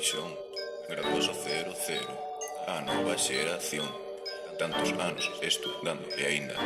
Paixón, graduoso 00, a nova xeración. Tantos anos estudando e aínda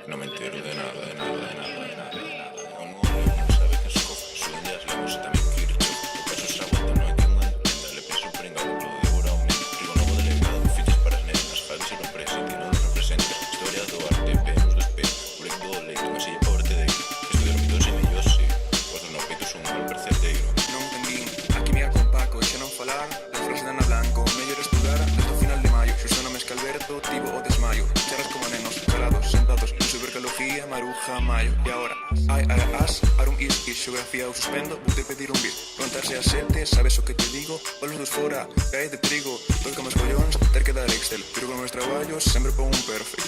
non me entero de nada, de nada, de nada, de nada, de nada. O nuevo libro sabe que escofa, suben as lemos e tamén Kirchhoff. O caso se aguanta, non hai quen o entenda. Le penso pringado, lo devora o mente. Rigo novo delegado, fichas para as nenas, Javi se non presente, non nos representa. Historia do arte, vemos do espejo, break do leito, unha silla pa verte deito. Estudiar o mitos e mellose, os dos no peitos un gol percerteiro. Non entendín, aquí mira con Paco e xa non falar da frase de Ana Blanco. Mellor estudar desde o final de maio. Xusto no mes que Alberto tivo o desmayo. Charras como nenos, calados, sentados en supercalogía, maruja, maio. E agora, ai, ara, as, arum, is, xeografía ou suspendo, vou pedir un bis. Preguntarse a sete, sabes o que te digo? Olos dos fora, cae de trigo. Todo como os collóns, ter que dar Excel. Pero con meus traballos, sempre pon un perfect.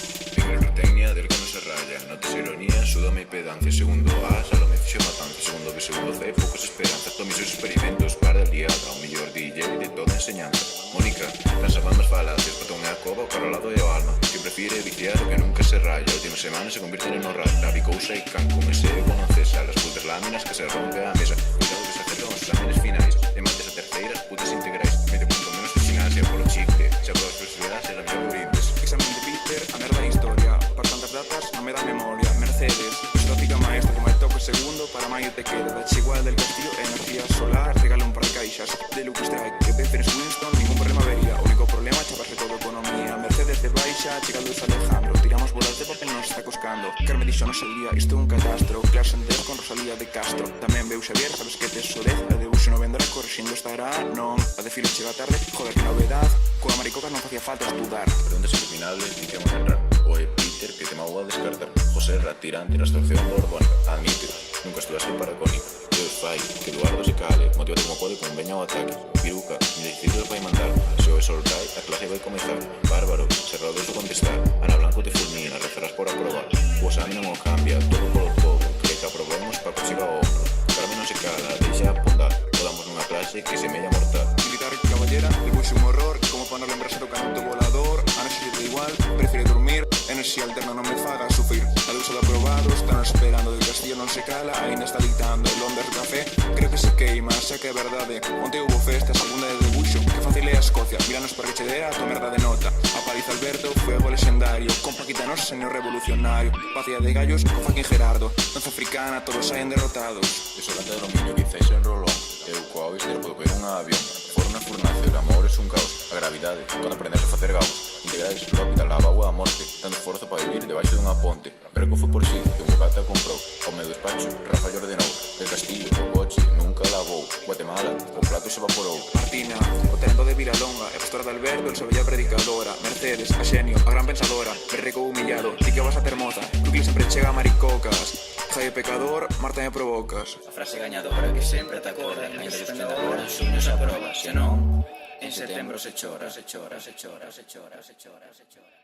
Tecnia del que non se raya, notas ironía, súdame e pedancia. Segundo A, salo me fixo matante. Segundo B, segundo C, pocos esperanzas. Tomis os experimentos para el día o mellor DJ de toda enseñanza. Mónica, cansaban as falacias, botón e a cova, o carolado e o alma. Que prefire viciar o que nunca se raya. A última semana se convirten en horror. La bicousa e can, como ese conoces a las putas láminas que se rompe a mesa. Cuidado que se acercan os exámenes finais. E mates a terceiras, putas integrais. Mete punto menos que gimnasia polo chicle. Se aprobas felicidades e la mellor brindes. Examen de Peter, a merda de historia. Para tantas datas non me da memoria. Mercedes, exótica maestra que me toco segundo. Para maio te queda da Chigual del Castillo, energía solar. Regala un par de caixas de Luke Strike. Que Pérez Winston, ningún problema vería. Único problema, chaparse todo economía. Mercedes de baixa, chega Luis Alejandro. Tiramos bolas de papel, nos está coscando. Carme dixo no salía, isto é un catastro. Clase en con Rosalía de Castro. Tamén veu Xavier, sabes que tes sodez. A de uso no vendrá, corrixindo estará. Non, a de filo chega tarde. Joder, que novedad. Coa maricocas non facía falta estudar. Preguntas iluminables, iniciamos a entrar. Oe, Peter, que te mago a descartar. José Ratirante, la extracción borbónica. Admite, nunca estudaste para cónica. Deus fai, que Eduardo se cale. Motívate como pode con veña ao ataque. Piruca, ni decidido vai mandar. Se o sol cae, a clase vai comezar. Bárbaro, se rodeos o contestar. Ana Blanco te fulmina, rezarás por aprobar. O exame non o cambia, todo polo todo. Cree que aprobemos pa que chiva o ombro. Carmen non se cala, deixa apuntar. Podamos nunha clase que se mella mortal. Militar caballera, debuxe un horror. Como para non lembrarse do canto volador. A non se lle igual, prefiere dormir. Enerxía alterna non me faga sufrir. A deusa de aprobado, están esperando. Del castillo non se cala, ainda está dictando. El Londres Café, creo que se queima. Xa que é verdade, onte hubo festa. Segunda de debuxo, que fácil é a Escocia. Míranos para que che dera a tua merda de nota. A Paliza Alberto, fuego legendario. Con Paquitanos, señor revolucionario. Pacía de gallos, con Joaquín Gerardo. Danza africana, todos saen derrotados. Desolante de dominio, quizáis en rolón. Eu coa oister podo coger un avión. Forna furnace, o amor es un caos. A gravidade, cando aprendes a facer gaus. Integrais, lópita, lava agua a morte. Dando esforzo para vivir debaixo dunha ponte. Pero que foi por si, que un bocata comprou. Ao meu despacho, Rafa lle ordenou. Del castillo, o coche, nunca lavou. Guatemala, o plato se evaporou. Martina, o tendo de Viralonga. A pastora de Alberto, el sabella predicadora. Mercedes, a xenio, a gran pensadora. Berreco humillado, ti que vas a ter moza. Brooklyn sempre chega a maricocas. Jaime pecador, Marta me provocas. A frase gañadora que sempre te acorda. Ainda que suspenda agora, os sueños a proba. Se non, en setembro se chora, se chora, se chora, se chora, se chora, se chora.